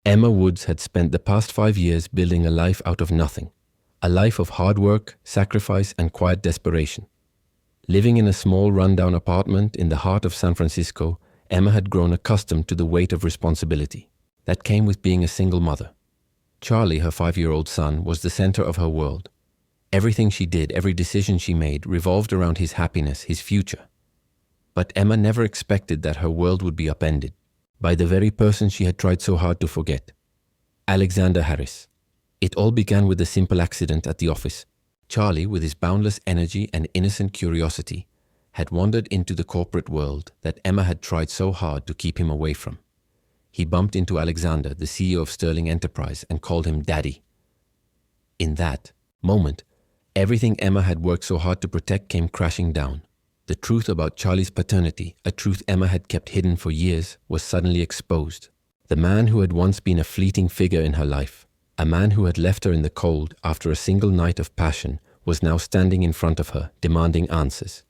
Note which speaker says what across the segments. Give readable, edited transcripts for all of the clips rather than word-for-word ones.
Speaker 1: Emma Woods had spent the past 5 years building a life out of nothing, a life of hard work, sacrifice, and quiet desperation. Living in a small rundown apartment in the heart of San Francisco, Emma had grown accustomed to the weight of responsibility that came with being a single mother. Charlie, her 5-year-old son, was the center of her world. Everything she did, every decision she made, revolved around his happiness, his future. But Emma never expected that her world would be upended by the very person she had tried so hard to forget, Alexander Harris. It all began with a simple accident at the office. Charlie, with his boundless energy and innocent curiosity, had wandered into the corporate world that Emma had tried so hard to keep him away from. He bumped into Alexander, the CEO of Sterling Enterprise, and called him Daddy. In that moment, everything Emma had worked so hard to protect came crashing down. The truth about Charlie's paternity, a truth Emma had kept hidden for years, was suddenly exposed. The man who had once been a fleeting figure in her life, a man who had left her in the cold after a single night of passion, was now standing in front of her, demanding answers.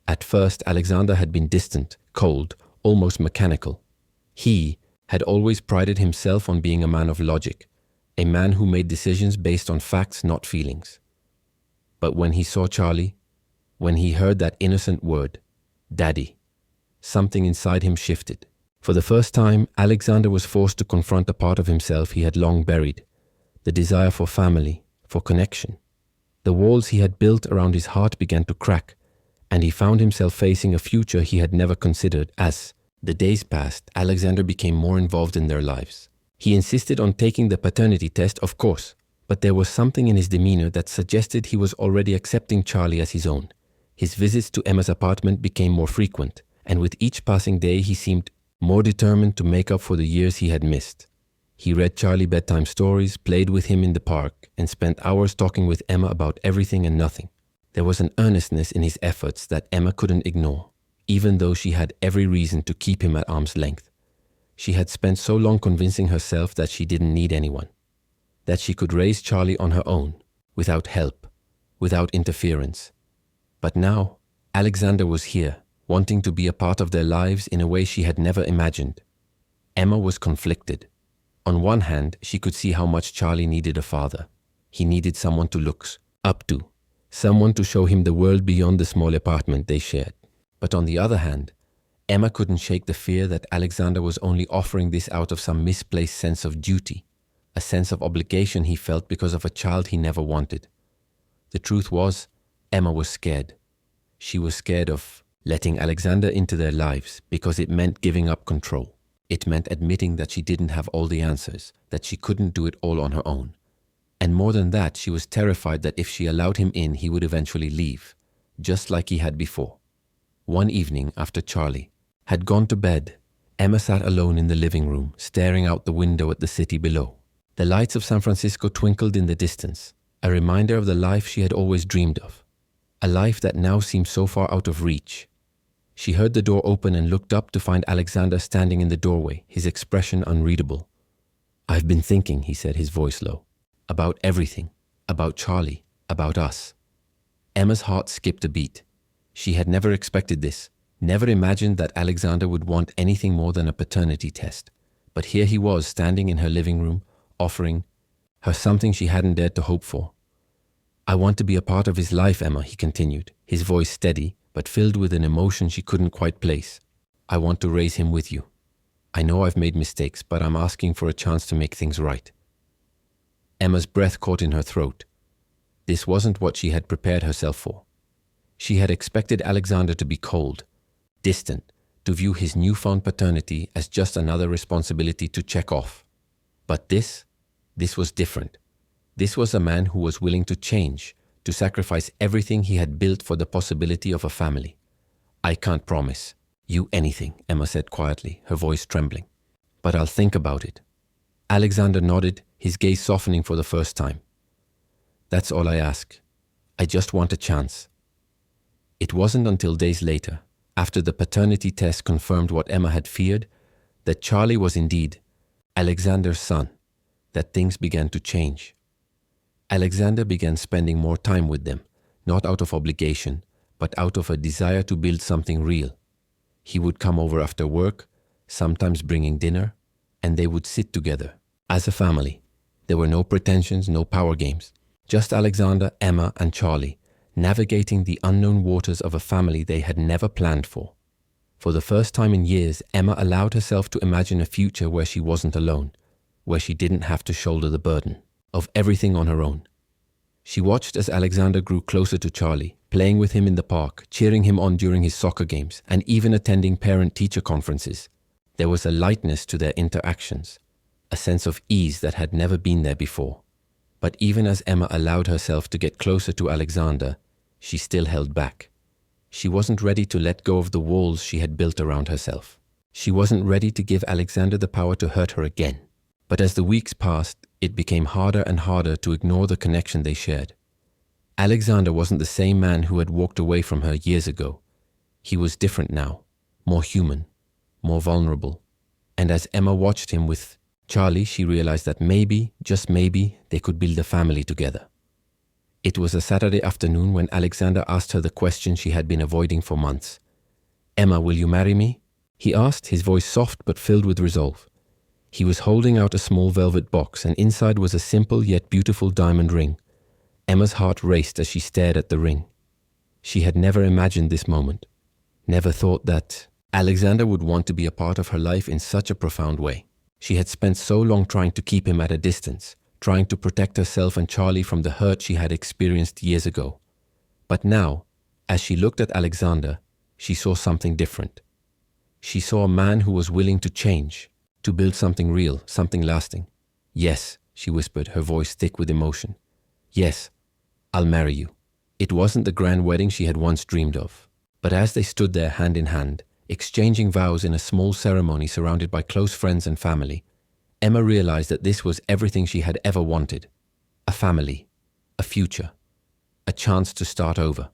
Speaker 1: At first, Alexander had been distant, cold, almost mechanical. He had always prided himself on being a man of logic, a man who made decisions based on facts, not feelings. But when he saw Charlie, when he heard that innocent word, Daddy, something inside him shifted. For the first time, Alexander was forced to confront a part of himself he had long buried, the desire for family, for connection. The walls he had built around his heart began to crack, and he found himself facing a future he had never considered. As the days passed, Alexander became more involved in their lives. He insisted on taking the paternity test, of course, but there was something in his demeanor that suggested he was already accepting Charlie as his own. His visits to Emma's apartment became more frequent, and with each passing day he seemed more determined to make up for the years he had missed. He read Charlie bedtime stories, played with him in the park, and spent hours talking with Emma about everything and nothing. There was an earnestness in his efforts that Emma couldn't ignore, even though she had every reason to keep him at arm's length. She had spent so long convincing herself that she didn't need anyone, that she could raise Charlie on her own, without help, without interference. But now, Alexander was here, wanting to be a part of their lives in a way she had never imagined. Emma was conflicted. On one hand, she could see how much Charlie needed a father. He needed someone to look up to, someone to show him the world beyond the small apartment they shared. But on the other hand, Emma couldn't shake the fear that Alexander was only offering this out of some misplaced sense of duty, a sense of obligation he felt because of a child he never wanted. The truth was, Emma was scared. She was scared of letting Alexander into their lives because it meant giving up control. It meant admitting that she didn't have all the answers, that she couldn't do it all on her own. And more than that, she was terrified that if she allowed him in, he would eventually leave, just like he had before. One evening, after Charlie had gone to bed, Emma sat alone in the living room, staring out the window at the city below. The lights of San Francisco twinkled in the distance, a reminder of the life she had always dreamed of, a life that now seemed so far out of reach. She heard the door open and looked up to find Alexander standing in the doorway, his expression unreadable. "I've been thinking," he said, his voice low, "about everything, about Charlie, about us." Emma's heart skipped a beat. She had never expected this, never imagined that Alexander would want anything more than a paternity test. But here he was, standing in her living room, offering her something she hadn't dared to hope for. "I want to be a part of his life, Emma," he continued, his voice steady, but filled with an emotion she couldn't quite place. "I want to raise him with you. I know I've made mistakes, but I'm asking for a chance to make things right." Emma's breath caught in her throat. This wasn't what she had prepared herself for. She had expected Alexander to be cold, distant, to view his newfound paternity as just another responsibility to check off. But this was different. This was a man who was willing to change, to sacrifice everything he had built for the possibility of a family. "I can't promise you anything," Emma said quietly, her voice trembling. "But I'll think about it." Alexander nodded, his gaze softening for the first time. "That's all I ask. I just want a chance." It wasn't until days later, after the paternity test confirmed what Emma had feared, that Charlie was indeed Alexander's son, that things began to change. Alexander began spending more time with them, not out of obligation, but out of a desire to build something real. He would come over after work, sometimes bringing dinner, and they would sit together, As a family, there were no pretensions, no power games. Just Alexander, Emma, and Charlie, navigating the unknown waters of a family they had never planned for. For the first time in years, Emma allowed herself to imagine a future where she wasn't alone, where she didn't have to shoulder the burden of everything on her own. She watched as Alexander grew closer to Charlie, playing with him in the park, cheering him on during his soccer games, and even attending parent-teacher conferences. There was a lightness to their interactions, a sense of ease that had never been there before. But even as Emma allowed herself to get closer to Alexander, she still held back. She wasn't ready to let go of the walls she had built around herself. She wasn't ready to give Alexander the power to hurt her again. But as the weeks passed, it became harder and harder to ignore the connection they shared. Alexander wasn't the same man who had walked away from her years ago. He was different now, more human, more vulnerable. And as Emma watched him with Charlie, she realized that maybe, just maybe, they could build a family together. It was a Saturday afternoon when Alexander asked her the question she had been avoiding for months. "Emma, will you marry me?" He asked, his voice soft but filled with resolve. He was holding out a small velvet box, and inside was a simple yet beautiful diamond ring. Emma's heart raced as she stared at the ring. She had never imagined this moment, never thought that Alexander would want to be a part of her life in such a profound way. She had spent so long trying to keep him at a distance, trying to protect herself and Charlie from the hurt she had experienced years ago. But now, as she looked at Alexander, she saw something different. She saw a man who was willing to change, to build something real, something lasting. "Yes," she whispered, her voice thick with emotion. "Yes, I'll marry you." It wasn't the grand wedding she had once dreamed of. But as they stood there hand in hand, exchanging vows in a small ceremony surrounded by close friends and family, Emma realized that this was everything she had ever wanted. A family, a future, a chance to start over.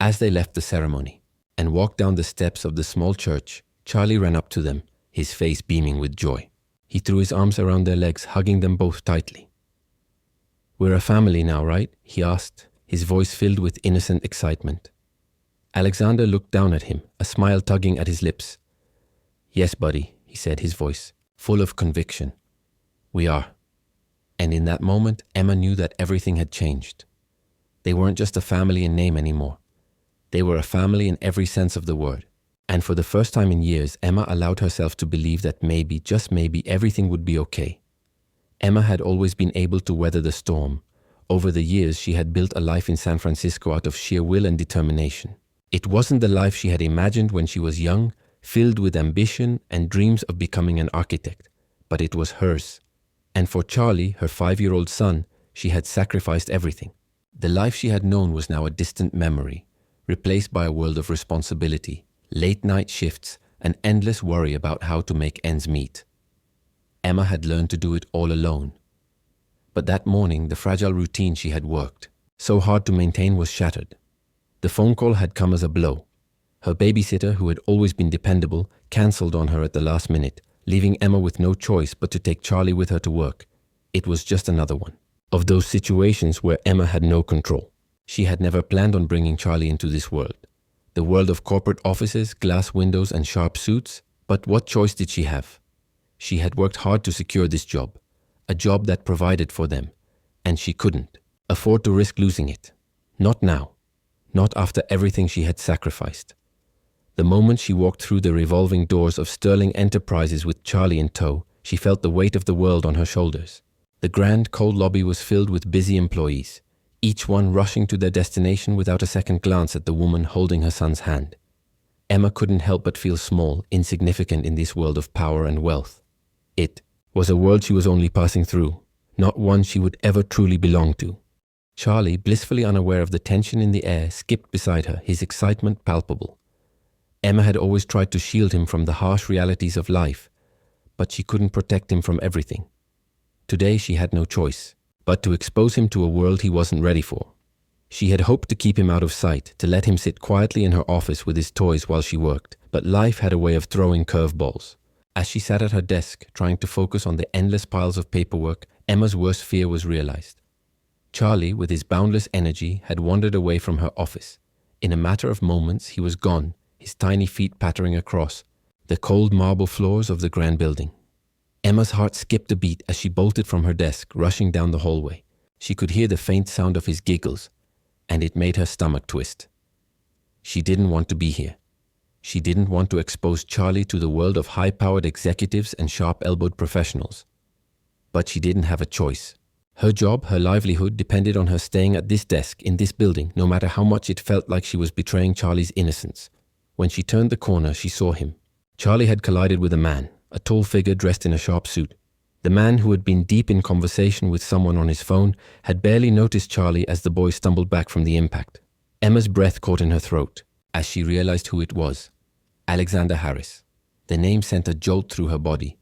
Speaker 1: As they left the ceremony and walked down the steps of the small church, Charlie ran up to them, his face beaming with joy. He threw his arms around their legs, hugging them both tightly. "We're a family now, right?" he asked, his voice filled with innocent excitement. Alexander looked down at him, a smile tugging at his lips. "Yes, buddy," he said, his voice full of conviction. "We are." And in that moment, Emma knew that everything had changed. They weren't just a family in name anymore. They were a family in every sense of the word. And for the first time in years, Emma allowed herself to believe that maybe, just maybe, everything would be okay. Emma had always been able to weather the storm. Over the years, she had built a life in San Francisco out of sheer will and determination. It wasn't the life she had imagined when she was young, filled with ambition and dreams of becoming an architect, but it was hers. And for Charlie, her 5-year-old son, she had sacrificed everything. The life she had known was now a distant memory, replaced by a world of responsibility, late-night shifts, and endless worry about how to make ends meet. Emma had learned to do it all alone. But that morning, the fragile routine she had worked so hard to maintain was shattered. The phone call had come as a blow. Her babysitter, who had always been dependable, cancelled on her at the last minute, leaving Emma with no choice but to take Charlie with her to work. It was just another one of those situations where Emma had no control. She had never planned on bringing Charlie into this world. The world of corporate offices, glass windows, and sharp suits. But what choice did she have? She had worked hard to secure this job, a job that provided for them, and she couldn't afford to risk losing it. Not now. Not after everything she had sacrificed. The moment she walked through the revolving doors of Sterling Enterprises with Charlie in tow, she felt the weight of the world on her shoulders. The grand, cold lobby was filled with busy employees, each one rushing to their destination without a second glance at the woman holding her son's hand. Emma couldn't help but feel small, insignificant in this world of power and wealth. It was a world she was only passing through, not one she would ever truly belong to. Charlie, blissfully unaware of the tension in the air, skipped beside her, his excitement palpable. Emma had always tried to shield him from the harsh realities of life, but she couldn't protect him from everything. Today she had no choice but to expose him to a world he wasn't ready for. She had hoped to keep him out of sight, to let him sit quietly in her office with his toys while she worked, but life had a way of throwing curveballs. As she sat at her desk, trying to focus on the endless piles of paperwork, Emma's worst fear was realized. Charlie, with his boundless energy, had wandered away from her office. In a matter of moments, he was gone, his tiny feet pattering across the cold marble floors of the grand building. Emma's heart skipped a beat as she bolted from her desk, rushing down the hallway. She could hear the faint sound of his giggles, and it made her stomach twist. She didn't want to be here. She didn't want to expose Charlie to the world of high-powered executives and sharp-elbowed professionals. But she didn't have a choice. Her job, her livelihood, depended on her staying at this desk in this building, no matter how much it felt like she was betraying Charlie's innocence. When she turned the corner, she saw him. Charlie had collided with a man, a tall figure dressed in a sharp suit. The man, who had been deep in conversation with someone on his phone, had barely noticed Charlie as the boy stumbled back from the impact. Emma's breath caught in her throat as she realized who it was. Alexander Harris. The name sent a jolt through her body,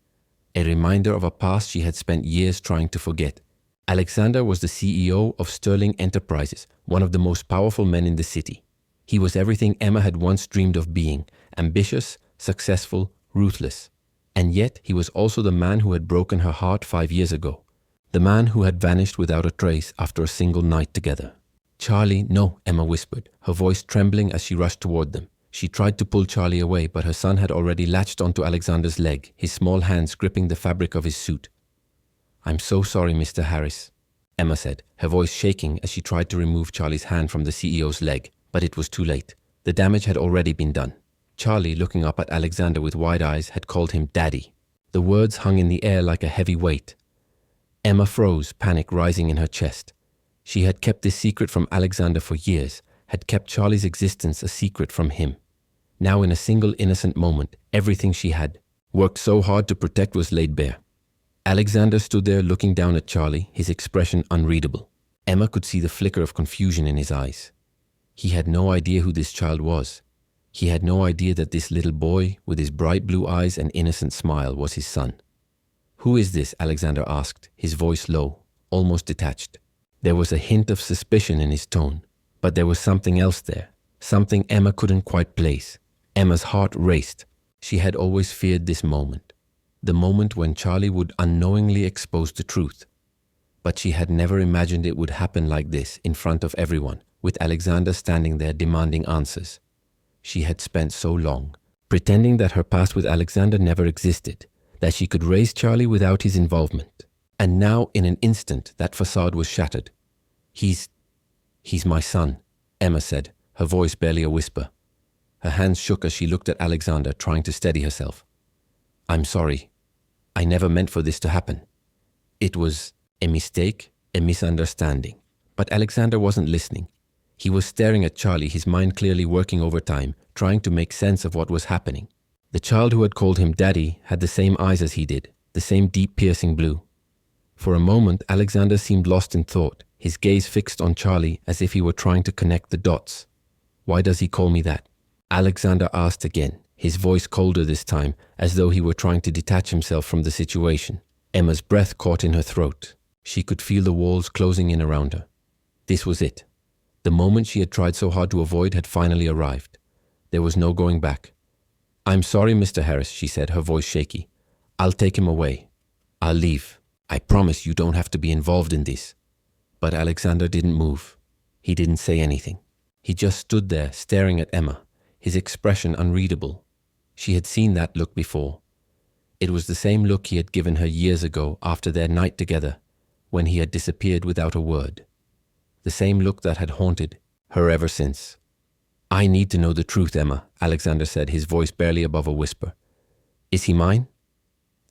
Speaker 1: a reminder of a past she had spent years trying to forget. Alexander was the CEO of Sterling Enterprises, one of the most powerful men in the city. He was everything Emma had once dreamed of being: ambitious, successful, ruthless. And yet he was also the man who had broken her heart 5 years ago. The man who had vanished without a trace after a single night together. "Charlie, no," Emma whispered, her voice trembling as she rushed toward them. She tried to pull Charlie away, but her son had already latched onto Alexander's leg, his small hands gripping the fabric of his suit. "I'm so sorry, Mr. Harris," Emma said, her voice shaking as she tried to remove Charlie's hand from the CEO's leg, but it was too late. The damage had already been done. Charlie, looking up at Alexander with wide eyes, had called him Daddy. The words hung in the air like a heavy weight. Emma froze, panic rising in her chest. She had kept this secret from Alexander for years, had kept Charlie's existence a secret from him. Now, in a single innocent moment, everything she had worked so hard to protect was laid bare. Alexander stood there looking down at Charlie, his expression unreadable. Emma could see the flicker of confusion in his eyes. He had no idea who this child was. He had no idea that this little boy, with his bright blue eyes and innocent smile, was his son. "Who is this?" Alexander asked, his voice low, almost detached. There was a hint of suspicion in his tone, but there was something else there, something Emma couldn't quite place. Emma's heart raced. She had always feared this moment, the moment when Charlie would unknowingly expose the truth. But she had never imagined it would happen like this, in front of everyone, with Alexander standing there demanding answers. She had spent so long pretending that her past with Alexander never existed, that she could raise Charlie without his involvement. And now, in an instant, that facade was shattered. He's my son," Emma said, her voice barely a whisper. Her hands shook as she looked at Alexander, trying to steady herself. "I'm sorry. I never meant for this to happen. It was a mistake, a misunderstanding." But Alexander wasn't listening. He was staring at Charlie, his mind clearly working overtime, trying to make sense of what was happening. The child who had called him Daddy had the same eyes as he did, the same deep piercing blue. For a moment, Alexander seemed lost in thought, his gaze fixed on Charlie as if he were trying to connect the dots. "Why does he call me that?" Alexander asked again, his voice colder this time, as though he were trying to detach himself from the situation. Emma's breath caught in her throat. She could feel the walls closing in around her. This was it. The moment she had tried so hard to avoid had finally arrived. There was no going back. "I'm sorry, Mr. Harris," she said, her voice shaky. "I'll take him away. I'll leave. I promise you don't have to be involved in this." But Alexander didn't move. He didn't say anything. He just stood there, staring at Emma, his expression unreadable. She had seen that look before. It was the same look he had given her years ago after their night together, when he had disappeared without a word. The same look that had haunted her ever since. "I need to know the truth, Emma," Alexander said, his voice barely above a whisper. "Is he mine?"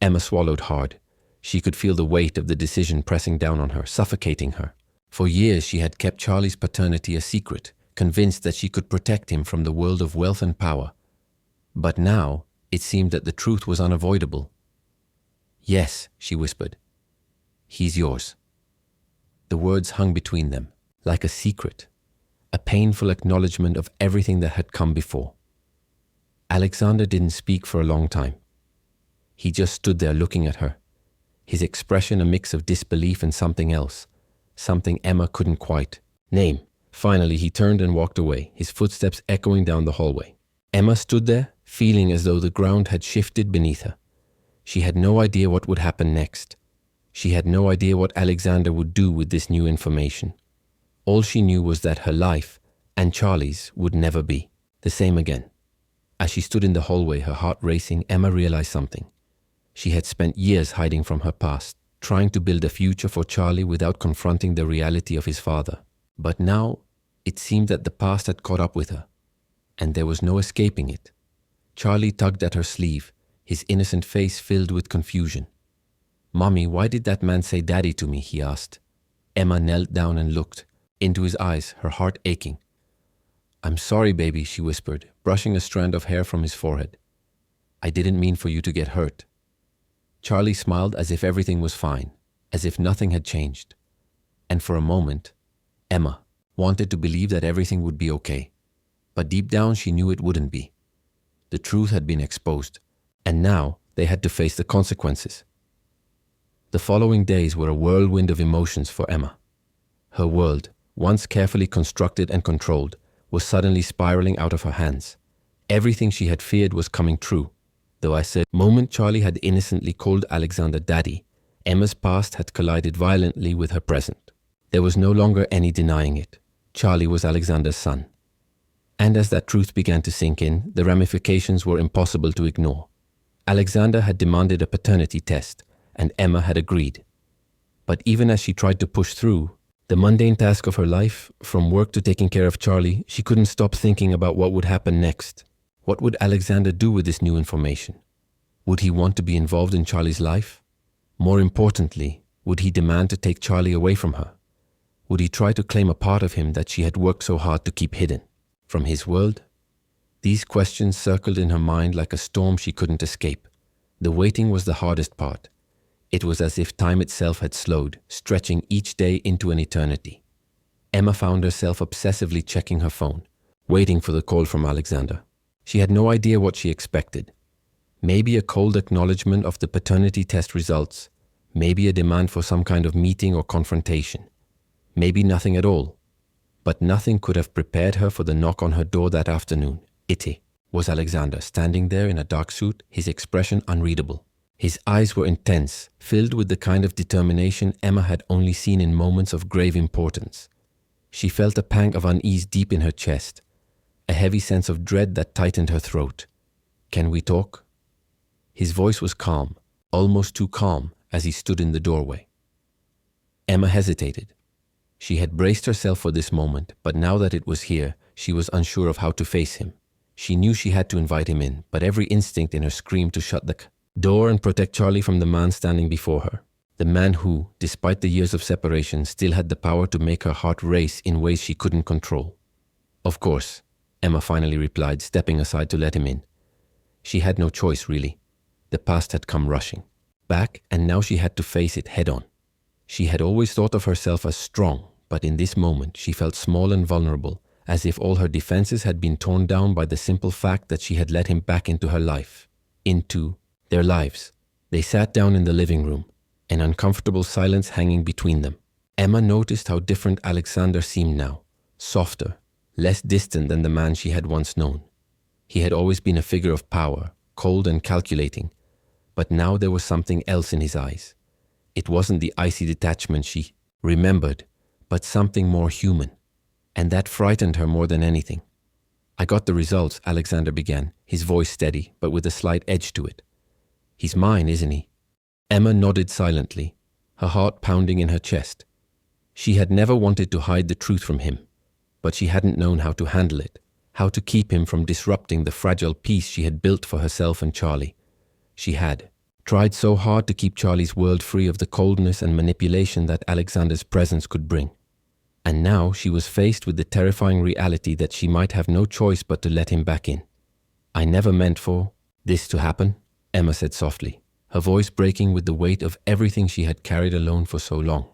Speaker 1: Emma swallowed hard. She could feel the weight of the decision pressing down on her, suffocating her. For years she had kept Charlie's paternity a secret, convinced that she could protect him from the world of wealth and power. But now it seemed that the truth was unavoidable. "Yes," she whispered. "He's yours." The words hung between them, like a secret, a painful acknowledgement of everything that had come before. Alexander didn't speak for a long time. He just stood there looking at her, his expression a mix of disbelief and something else, something Emma couldn't quite name. Finally, he turned and walked away, his footsteps echoing down the hallway. Emma stood there, feeling as though the ground had shifted beneath her. She had no idea what would happen next. She had no idea what Alexander would do with this new information. All she knew was that her life, and Charlie's, would never be the same again. As she stood in the hallway, her heart racing, Emma realized something. She had spent years hiding from her past, trying to build a future for Charlie without confronting the reality of his father. But now, it seemed that the past had caught up with her, and there was no escaping it. Charlie tugged at her sleeve, his innocent face filled with confusion. "Mommy, why did that man say daddy to me?" he asked. Emma knelt down and looked into his eyes, her heart aching. "I'm sorry, baby," she whispered, brushing a strand of hair from his forehead. "I didn't mean for you to get hurt." Charlie smiled as if everything was fine, as if nothing had changed. And for a moment, Emma wanted to believe that everything would be okay. But deep down she knew it wouldn't be. The truth had been exposed, and now they had to face the consequences. The following days were a whirlwind of emotions for Emma. Her world, once carefully constructed and controlled, was suddenly spiraling out of her hands. Everything she had feared was coming true. Though I said the moment Charlie had innocently called Alexander daddy, Emma's past had collided violently with her present. There was no longer any denying it. Charlie was Alexander's son. And as that truth began to sink in, the ramifications were impossible to ignore. Alexander had demanded a paternity test, and Emma had agreed. But even as she tried to push through the mundane task of her life, from work to taking care of Charlie, she couldn't stop thinking about what would happen next. What would Alexander do with this new information? Would he want to be involved in Charlie's life? More importantly, would he demand to take Charlie away from her? Would he try to claim a part of him that she had worked so hard to keep hidden from his world? These questions circled in her mind like a storm she couldn't escape. The waiting was the hardest part. It was as if time itself had slowed, stretching each day into an eternity. Emma found herself obsessively checking her phone, waiting for the call from Alexander. She had no idea what she expected. Maybe a cold acknowledgement of the paternity test results, maybe a demand for some kind of meeting or confrontation, maybe nothing at all. But nothing could have prepared her for the knock on her door that afternoon. It was Alexander, standing there in a dark suit, his expression unreadable. His eyes were intense, filled with the kind of determination Emma had only seen in moments of grave importance. She felt a pang of unease deep in her chest, a heavy sense of dread that tightened her throat. "Can we talk?" His voice was calm, almost too calm, as he stood in the doorway. Emma hesitated. She had braced herself for this moment, but now that it was here, she was unsure of how to face him. She knew she had to invite him in, but every instinct in her screamed to shut the door and protect Charlie from the man standing before her. The man who, despite the years of separation, still had the power to make her heart race in ways she couldn't control. "Of course," Emma finally replied, stepping aside to let him in. She had no choice, really. The past had come rushing back, and now she had to face it head-on. She had always thought of herself as strong, but in this moment she felt small and vulnerable, as if all her defenses had been torn down by the simple fact that she had let him back into her life, into their lives. They sat down in the living room, an uncomfortable silence hanging between them. Emma noticed how different Alexander seemed now, softer, less distant than the man she had once known. He had always been a figure of power, cold and calculating, but now there was something else in his eyes. It wasn't the icy detachment she remembered, but something more human, and that frightened her more than anything. "I got the results," Alexander began, his voice steady, but with a slight edge to it. "He's mine, isn't he?" Emma nodded silently, her heart pounding in her chest. She had never wanted to hide the truth from him, but she hadn't known how to handle it, how to keep him from disrupting the fragile peace she had built for herself and Charlie. She had tried so hard to keep Charlie's world free of the coldness and manipulation that Alexander's presence could bring. And now she was faced with the terrifying reality that she might have no choice but to let him back in. "I never meant for this to happen," Emma said softly, her voice breaking with the weight of everything she had carried alone for so long.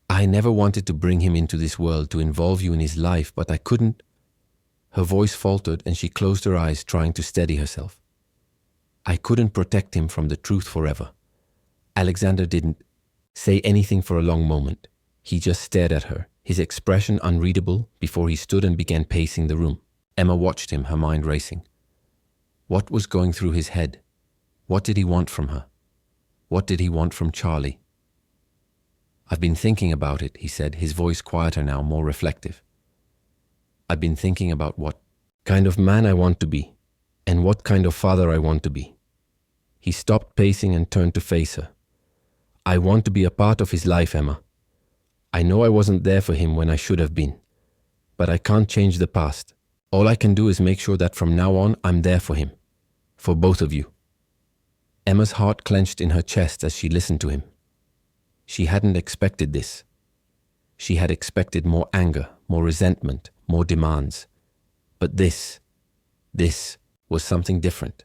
Speaker 1: "I never wanted to bring him into this world, to involve you in his life, but I couldn't." Her voice faltered and she closed her eyes, trying to steady herself. "I couldn't protect him from the truth forever." Alexander didn't say anything for a long moment. He just stared at her, his expression unreadable, before he stood and began pacing the room. Emma watched him, her mind racing. What was going through his head? What did he want from her? What did he want from Charlie? "I've been thinking about it," he said, his voice quieter now, more reflective. "I've been thinking about what kind of man I want to be, and what kind of father I want to be. He stopped pacing and turned to face her. I want to be a part of his life, Emma. I know I wasn't there for him when I should have been, but I can't change the past. All I can do is make sure that from now on I'm there for him. For both of you. Emma's heart clenched in her chest as she listened to him. She hadn't expected this. She had expected more anger, more resentment, more demands. But this was something different.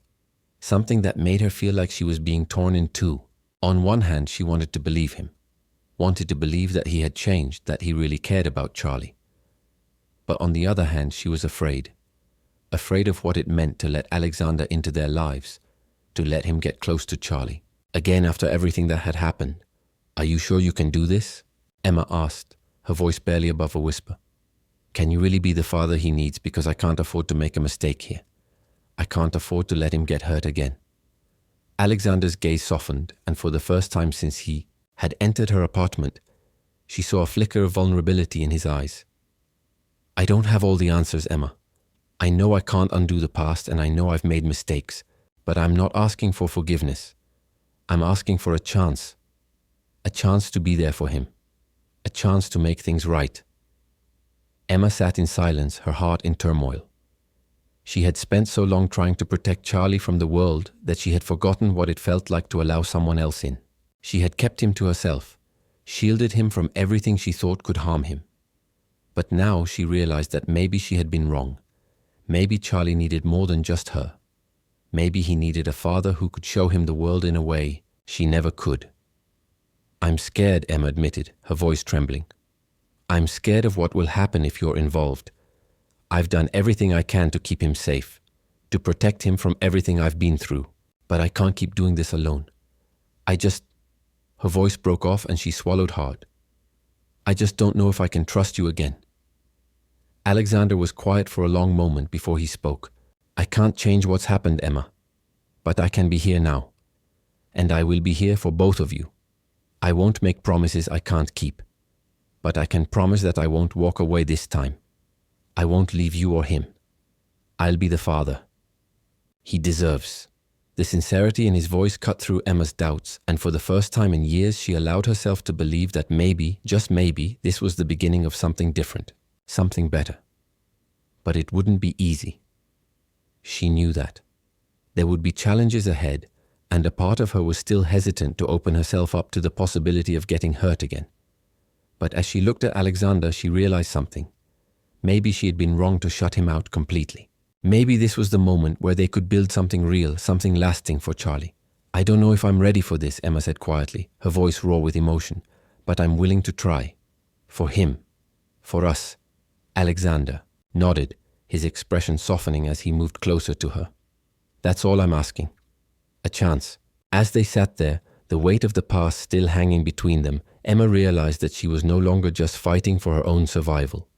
Speaker 1: Something that made her feel like she was being torn in two. On one hand, she wanted to believe him. Wanted to believe that he had changed, that he really cared about Charlie. But on the other hand, she was afraid. Afraid of what it meant to let Alexander into their lives, to let him get close to Charlie. Again, after everything that had happened. Are you sure you can do this? Emma asked, her voice barely above a whisper. Can you really be the father he needs? Because I can't afford to make a mistake here. I can't afford to let him get hurt again. Alexander's gaze softened, and for the first time since he had entered her apartment, she saw a flicker of vulnerability in his eyes. I don't have all the answers, Emma. I know I can't undo the past, and I know I've made mistakes, but I'm not asking for forgiveness. I'm asking for a chance to be there for him, a chance to make things right. Emma sat in silence, her heart in turmoil. She had spent so long trying to protect Charlie from the world that she had forgotten what it felt like to allow someone else in. She had kept him to herself, shielded him from everything she thought could harm him. But now she realized that maybe she had been wrong. Maybe Charlie needed more than just her. Maybe he needed a father who could show him the world in a way she never could. I'm scared, Emma admitted, her voice trembling. I'm scared of what will happen if you're involved. I've done everything I can to keep him safe, to protect him from everything I've been through, but I can't keep doing this alone. Her voice broke off and she swallowed hard. I just don't know if I can trust you again. Alexander was quiet for a long moment before he spoke. I can't change what's happened, Emma, but I can be here now, and I will be here for both of you. I won't make promises I can't keep, but I can promise that I won't walk away this time. I won't leave you or him. I'll be the father he deserves. The sincerity in his voice cut through Emma's doubts, and for the first time in years she allowed herself to believe that maybe, just maybe, this was the beginning of something different, something better. But it wouldn't be easy. She knew that. There would be challenges ahead, and a part of her was still hesitant to open herself up to the possibility of getting hurt again. But as she looked at Alexander, she realized something. Maybe she had been wrong to shut him out completely. Maybe this was the moment where they could build something real, something lasting for Charlie. I don't know if I'm ready for this, Emma said quietly, her voice raw with emotion, but I'm willing to try. For him. For us. Alexander nodded, his expression softening as he moved closer to her. That's all I'm asking. A chance. As they sat there, the weight of the past still hanging between them, Emma realized that she was no longer just fighting for her own survival.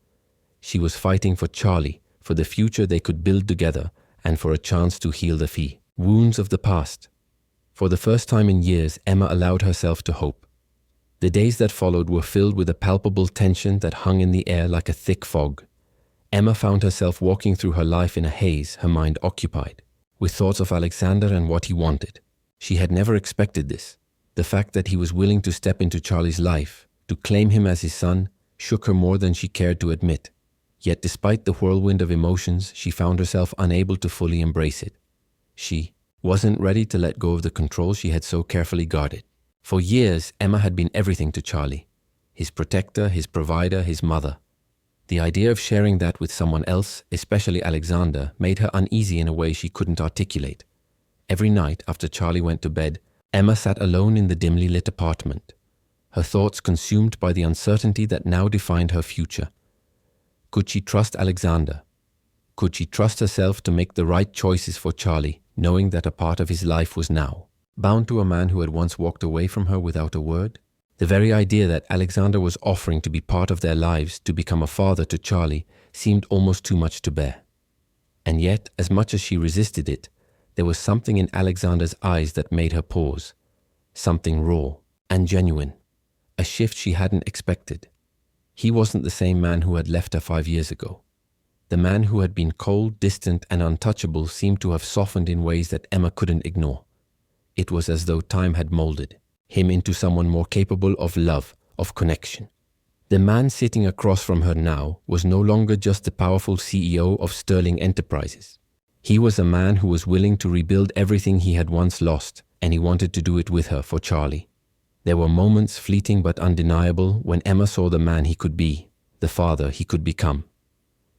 Speaker 1: She was fighting for Charlie, for the future they could build together, and for a chance to heal the wounds of the past. For the first time in years, Emma allowed herself to hope. The days that followed were filled with a palpable tension that hung in the air like a thick fog. Emma found herself walking through her life in a haze, her mind occupied with thoughts of Alexander and what he wanted. She had never expected this. The fact that he was willing to step into Charlie's life, to claim him as his son, shook her more than she cared to admit. Yet despite the whirlwind of emotions, she found herself unable to fully embrace it. She wasn't ready to let go of the control she had so carefully guarded. For years, Emma had been everything to Charlie. His protector, his provider, his mother. The idea of sharing that with someone else, especially Alexander, made her uneasy in a way she couldn't articulate. Every night after Charlie went to bed, Emma sat alone in the dimly lit apartment, her thoughts consumed by the uncertainty that now defined her future. Could she trust Alexander? Could she trust herself to make the right choices for Charlie, knowing that a part of his life was now bound to a man who had once walked away from her without a word? The very idea that Alexander was offering to be part of their lives, to become a father to Charlie, seemed almost too much to bear. And yet, as much as she resisted it, there was something in Alexander's eyes that made her pause. Something raw and genuine. A shift she hadn't expected. He wasn't the same man who had left her 5 years ago. The man who had been cold, distant, and untouchable seemed to have softened in ways that Emma couldn't ignore. It was as though time had molded him into someone more capable of love, of connection. The man sitting across from her now was no longer just the powerful CEO of Sterling Enterprises. He was a man who was willing to rebuild everything he had once lost, and he wanted to do it with her for Charlie. There were moments, fleeting but undeniable, when Emma saw the man he could be, the father he could become.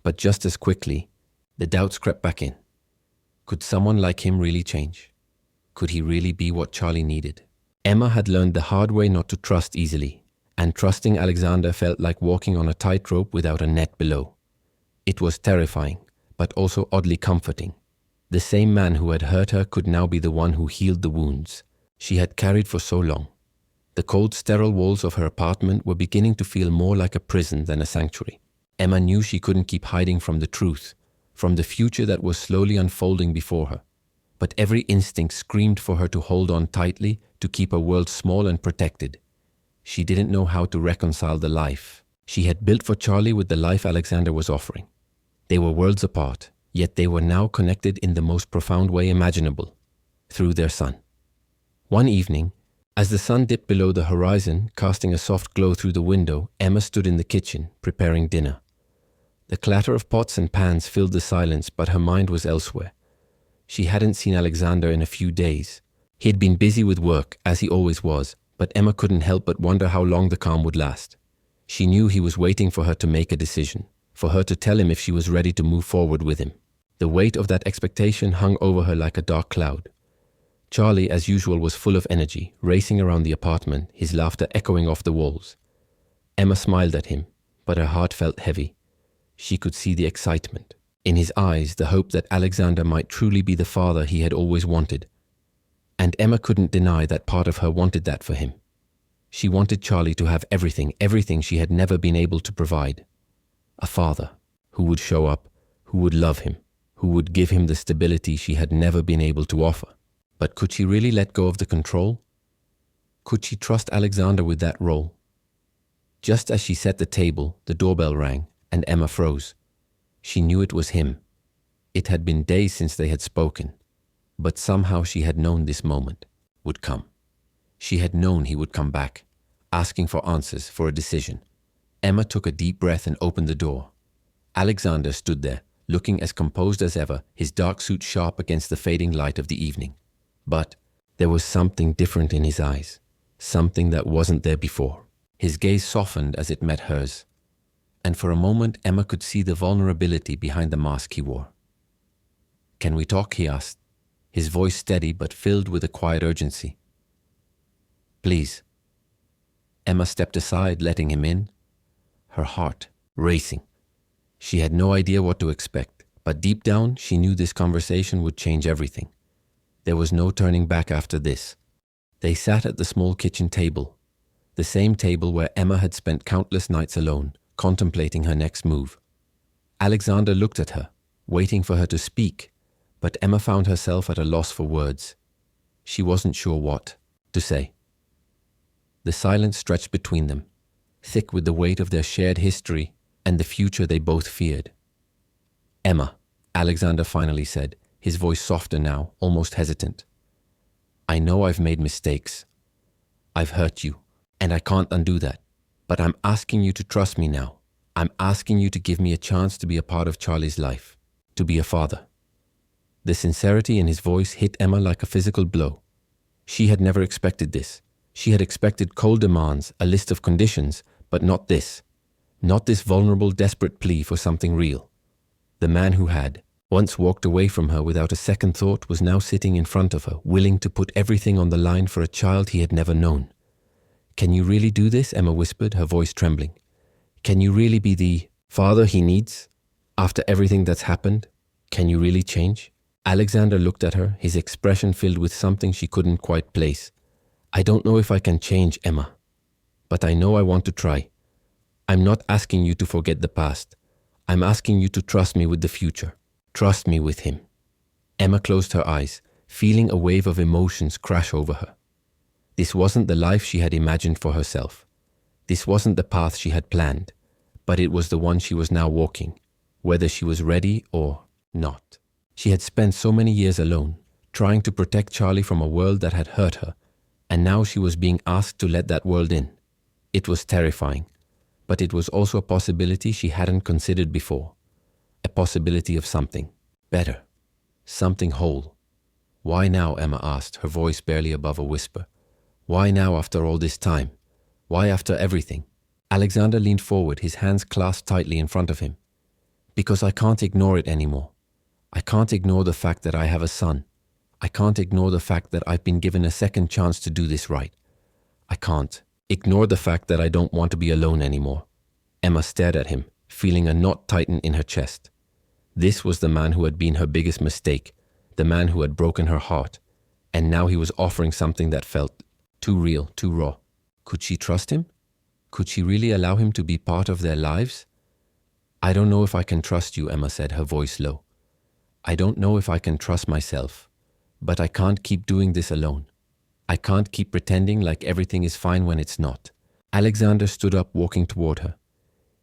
Speaker 1: But just as quickly, the doubts crept back in. Could someone like him really change? Could he really be what Charlie needed? Emma had learned the hard way not to trust easily, and trusting Alexander felt like walking on a tightrope without a net below. It was terrifying, but also oddly comforting. The same man who had hurt her could now be the one who healed the wounds she had carried for so long. The cold, sterile walls of her apartment were beginning to feel more like a prison than a sanctuary. Emma knew she couldn't keep hiding from the truth, from the future that was slowly unfolding before her. But every instinct screamed for her to hold on tightly, to keep her world small and protected. She didn't know how to reconcile the life she had built for Charlie with the life Alexander was offering. They were worlds apart, yet they were now connected in the most profound way imaginable, through their son. One evening, as the sun dipped below the horizon, casting a soft glow through the window, Emma stood in the kitchen, preparing dinner. The clatter of pots and pans filled the silence, but her mind was elsewhere. She hadn't seen Alexander in a few days. He had been busy with work, as he always was, but Emma couldn't help but wonder how long the calm would last. She knew he was waiting for her to make a decision, for her to tell him if she was ready to move forward with him. The weight of that expectation hung over her like a dark cloud. Charlie, as usual, was full of energy, racing around the apartment, his laughter echoing off the walls. Emma smiled at him, but her heart felt heavy. She could see the excitement. In his eyes, the hope that Alexander might truly be the father he had always wanted. And Emma couldn't deny that part of her wanted that for him. She wanted Charlie to have everything she had never been able to provide. A father who would show up, who would love him, who would give him the stability she had never been able to offer. But could she really let go of the control? Could she trust Alexander with that role? Just as she set the table, the doorbell rang, and Emma froze. She knew it was him. It had been days since they had spoken, but somehow she had known this moment would come. She had known he would come back, asking for answers, for a decision. Emma took a deep breath and opened the door. Alexander stood there, looking as composed as ever, his dark suit sharp against the fading light of the evening. But there was something different in his eyes, something that wasn't there before. His gaze softened as it met hers, and for a moment Emma could see the vulnerability behind the mask he wore. "Can we talk?" he asked, his voice steady but filled with a quiet urgency. "Please." Emma stepped aside, letting him in, her heart racing. She had no idea what to expect, but deep down she knew this conversation would change everything. There was no turning back after this. They sat at the small kitchen table, the same table where Emma had spent countless nights alone, contemplating her next move. Alexander looked at her, waiting for her to speak, but Emma found herself at a loss for words. She wasn't sure what to say. The silence stretched between them, thick with the weight of their shared history and the future they both feared. "Emma," Alexander finally said, his voice softer now, almost hesitant. "I know I've made mistakes. I've hurt you, and I can't undo that. But I'm asking you to trust me now. I'm asking you to give me a chance to be a part of Charlie's life, to be a father." The sincerity in his voice hit Emma like a physical blow. She had never expected this. She had expected cold demands, a list of conditions, but not this. Not this vulnerable, desperate plea for something real. The man who had once walked away from her without a second thought was now sitting in front of her, willing to put everything on the line for a child he had never known. "Can you really do this?" Emma whispered, her voice trembling. "Can you really be the father he needs? After everything that's happened, can you really change?" Alexander looked at her, his expression filled with something she couldn't quite place. "I don't know if I can change, Emma, but I know I want to try. I'm not asking you to forget the past. I'm asking you to trust me with the future. Trust me with him." Emma closed her eyes, feeling a wave of emotions crash over her. This wasn't the life she had imagined for herself. This wasn't the path she had planned, but it was the one she was now walking, whether she was ready or not. She had spent so many years alone, trying to protect Charlie from a world that had hurt her, and now she was being asked to let that world in. It was terrifying, but it was also a possibility she hadn't considered before. A possibility of something better, something whole. Why now, Emma asked, her voice barely above a whisper. Why now after all this time? Why after everything? Alexander leaned forward, his hands clasped tightly in front of him. Because I can't ignore it anymore. I can't ignore the fact that I have a son. I can't ignore the fact that I've been given a second chance to do this right. I can't ignore the fact that I don't want to be alone anymore. Emma stared at him, feeling a knot tighten in her chest. This was the man who had been her biggest mistake, the man who had broken her heart, and now he was offering something that felt too real, too raw. Could she trust him? Could she really allow him to be part of their lives? I don't know if I can trust you, Emma said, her voice low. I don't know if I can trust myself, but I can't keep doing this alone. I can't keep pretending like everything is fine when it's not. Alexander stood up, walking toward her.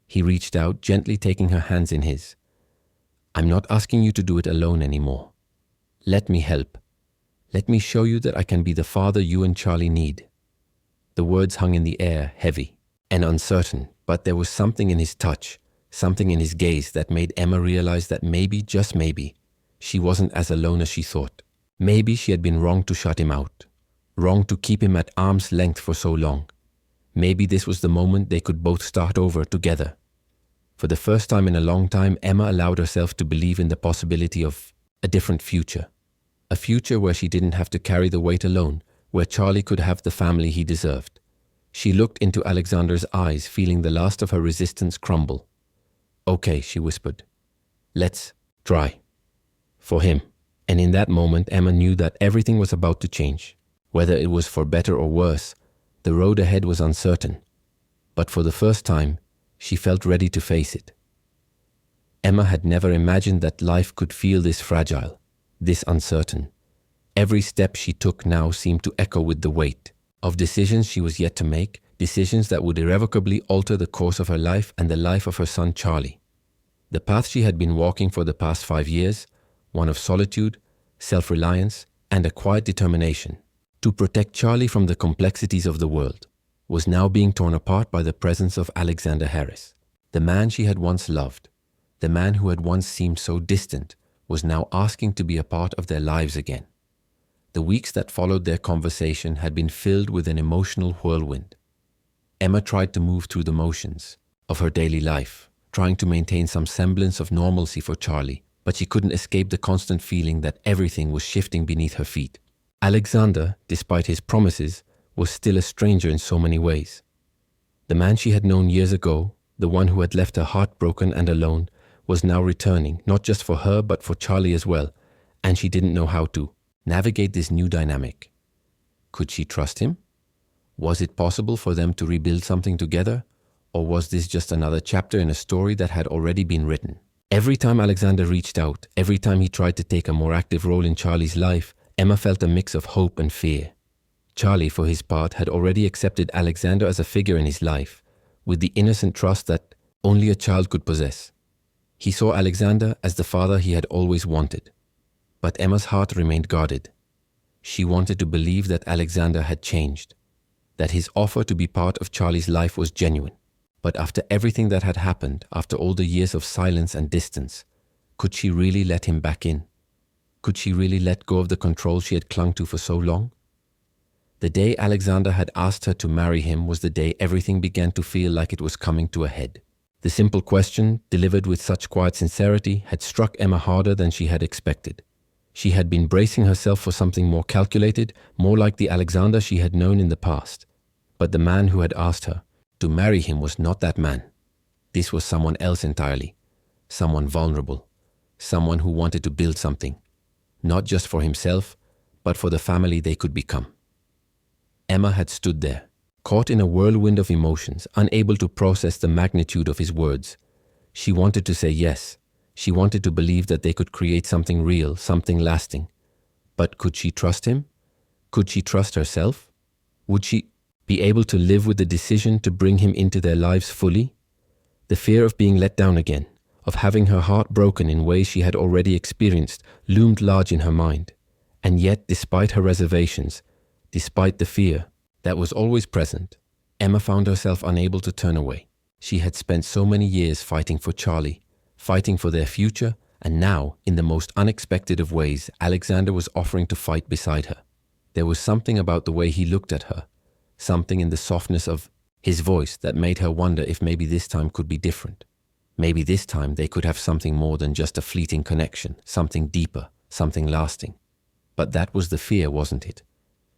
Speaker 1: He reached out, gently taking her hands in his. I'm not asking you to do it alone anymore. Let me help. Let me show you that I can be the father you and Charlie need. The words hung in the air, heavy and uncertain, but there was something in his touch, something in his gaze that made Emma realize that maybe, just maybe, she wasn't as alone as she thought. Maybe she had been wrong to shut him out, wrong to keep him at arm's length for so long. Maybe this was the moment they could both start over together. For the first time in a long time, Emma allowed herself to believe in the possibility of a different future. A future where she didn't have to carry the weight alone, where Charlie could have the family he deserved. She looked into Alexander's eyes, feeling the last of her resistance crumble. Okay, she whispered. Let's try. For him. And in that moment, Emma knew that everything was about to change. Whether it was for better or worse, the road ahead was uncertain. But for the first time, she felt ready to face it. Emma had never imagined that life could feel this fragile, this uncertain. Every step she took now seemed to echo with the weight of decisions she was yet to make, decisions that would irrevocably alter the course of her life and the life of her son Charlie. The path she had been walking for the past 5 years, one of solitude, self-reliance, and a quiet determination to protect Charlie from the complexities of the world, was now being torn apart by the presence of Alexander Harris. The man she had once loved, the man who had once seemed so distant, was now asking to be a part of their lives again. The weeks that followed their conversation had been filled with an emotional whirlwind. Emma tried to move through the motions of her daily life, trying to maintain some semblance of normalcy for Charlie, but she couldn't escape the constant feeling that everything was shifting beneath her feet. Alexander, despite his promises, was still a stranger in so many ways. The man she had known years ago, the one who had left her heartbroken and alone, was now returning, not just for her but for Charlie as well, and she didn't know how to navigate this new dynamic. Could she trust him? Was it possible for them to rebuild something together? Or was this just another chapter in a story that had already been written? Every time Alexander reached out, every time he tried to take a more active role in Charlie's life, Emma felt a mix of hope and fear. Charlie, for his part, had already accepted Alexander as a figure in his life, with the innocent trust that only a child could possess. He saw Alexander as the father he had always wanted. But Emma's heart remained guarded. She wanted to believe that Alexander had changed, that his offer to be part of Charlie's life was genuine. But after everything that had happened, after all the years of silence and distance, could she really let him back in? Could she really let go of the control she had clung to for so long? The day Alexander had asked her to marry him was the day everything began to feel like it was coming to a head. The simple question, delivered with such quiet sincerity, had struck Emma harder than she had expected. She had been bracing herself for something more calculated, more like the Alexander she had known in the past. But the man who had asked her to marry him was not that man. This was someone else entirely, someone vulnerable, someone who wanted to build something, not just for himself, but for the family they could become. Emma had stood there, caught in a whirlwind of emotions, unable to process the magnitude of his words. She wanted to say yes. She wanted to believe that they could create something real, something lasting. But could she trust him? Could she trust herself? Would she be able to live with the decision to bring him into their lives fully? The fear of being let down again, of having her heart broken in ways she had already experienced, loomed large in her mind. And yet, despite her reservations, despite the fear that was always present, Emma found herself unable to turn away. She had spent so many years fighting for Charlie, fighting for their future, and now, in the most unexpected of ways, Alexander was offering to fight beside her. There was something about the way he looked at her, something in the softness of his voice that made her wonder if maybe this time could be different. Maybe this time they could have something more than just a fleeting connection, something deeper, something lasting. But that was the fear, wasn't it?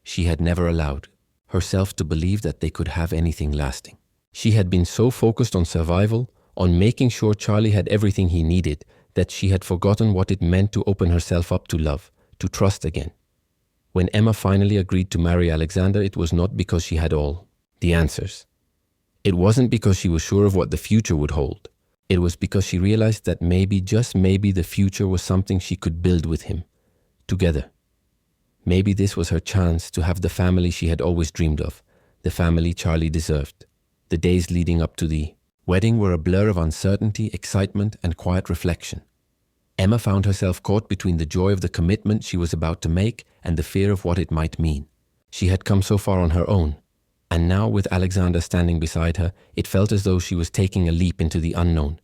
Speaker 1: She had never allowed herself to believe that they could have anything lasting. She had been so focused on survival, on making sure Charlie had everything he needed, that she had forgotten what it meant to open herself up to love, to trust again. When Emma finally agreed to marry Alexander, it was not because she had all the answers. It wasn't because she was sure of what the future would hold. It was because she realized that maybe, just maybe, the future was something she could build with him, together. Maybe this was her chance to have the family she had always dreamed of, the family Charlie deserved. The days leading up to the wedding were a blur of uncertainty, excitement, and quiet reflection. Emma found herself caught between the joy of the commitment she was about to make and the fear of what it might mean. She had come so far on her own, and now, with Alexander standing beside her, it felt as though she was taking a leap into the unknown.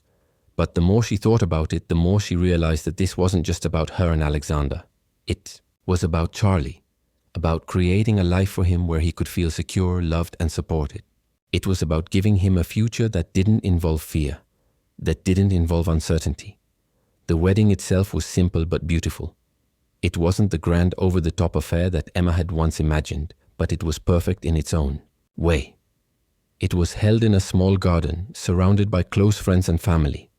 Speaker 1: But the more she thought about it, the more she realized that this wasn't just about her and Alexander. It was about Charlie, about creating a life for him where he could feel secure, loved, and supported. It was about giving him a future that didn't involve fear, that didn't involve uncertainty. The wedding itself was simple but beautiful. It wasn't the grand over-the-top affair that Emma had once imagined, but it was perfect in its own way. It was held in a small garden, surrounded by close friends and family,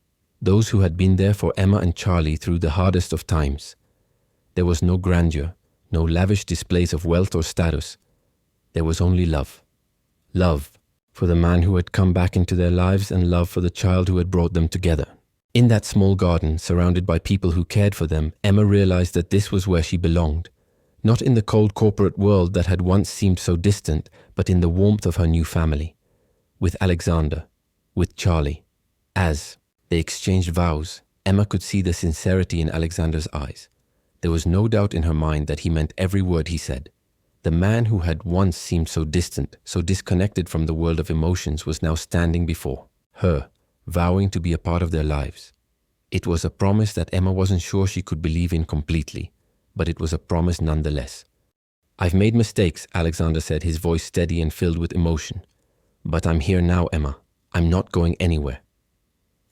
Speaker 1: those who had been there for Emma and Charlie through the hardest of times. There was no grandeur, no lavish displays of wealth or status. There was only love. Love for the man who had come back into their lives and love for the child who had brought them together. In that small garden, surrounded by people who cared for them, Emma realized that this was where she belonged. Not in the cold corporate world that had once seemed so distant, but in the warmth of her new family. With Alexander, with Charlie. As they exchanged vows, Emma could see the sincerity in Alexander's eyes. There was no doubt in her mind that he meant every word he said. The man who had once seemed so distant, so disconnected from the world of emotions, was now standing before her, vowing to be a part of their lives. It was a promise that Emma wasn't sure she could believe in completely, but it was a promise nonetheless. "I've made mistakes," Alexander said, his voice steady and filled with emotion. "But I'm here now, Emma. I'm not going anywhere."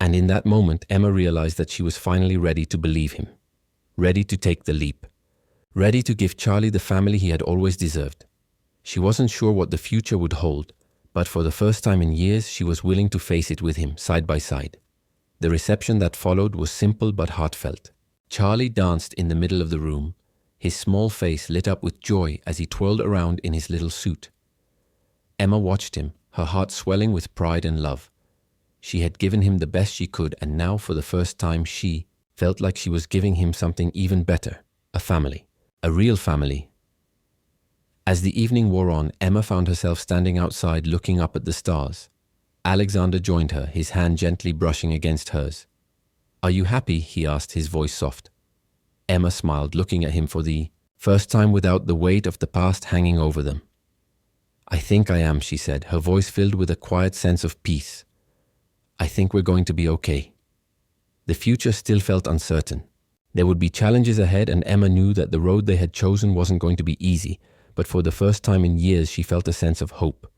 Speaker 1: And in that moment, Emma realized that she was finally ready to believe him, ready to take the leap, ready to give Charlie the family he had always deserved. She wasn't sure what the future would hold, but for the first time in years, she was willing to face it with him, side by side. The reception that followed was simple but heartfelt. Charlie danced in the middle of the room, his small face lit up with joy as he twirled around in his little suit. Emma watched him, her heart swelling with pride and love. She had given him the best she could, and now, for the first time, she felt like she was giving him something even better, a family, a real family. As the evening wore on, Emma found herself standing outside looking up at the stars. Alexander joined her, his hand gently brushing against hers. "Are you happy?" he asked, his voice soft. Emma smiled, looking at him for the first time without the weight of the past hanging over them. "I think I am," she said, her voice filled with a quiet sense of peace. "I think we're going to be okay." The future still felt uncertain. There would be challenges ahead, and Emma knew that the road they had chosen wasn't going to be easy, but for the first time in years she felt a sense of hope.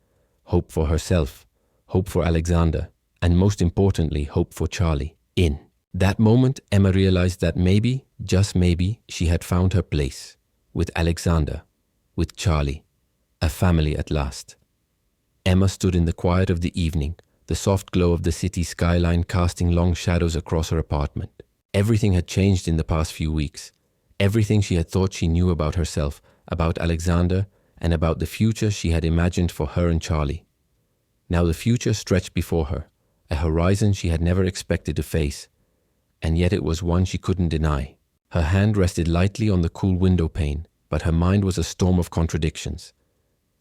Speaker 1: Hope for herself, hope for Alexander, and most importantly, hope for Charlie. In that moment, Emma realized that maybe, just maybe, she had found her place. With Alexander, with Charlie, a family at last. Emma stood in the quiet of the evening, the soft glow of the city skyline casting long shadows across her apartment. Everything had changed in the past few weeks. Everything she had thought she knew about herself, about Alexander, and about the future she had imagined for her and Charlie. Now the future stretched before her, a horizon she had never expected to face, and yet it was one she couldn't deny. Her hand rested lightly on the cool window pane, but her mind was a storm of contradictions.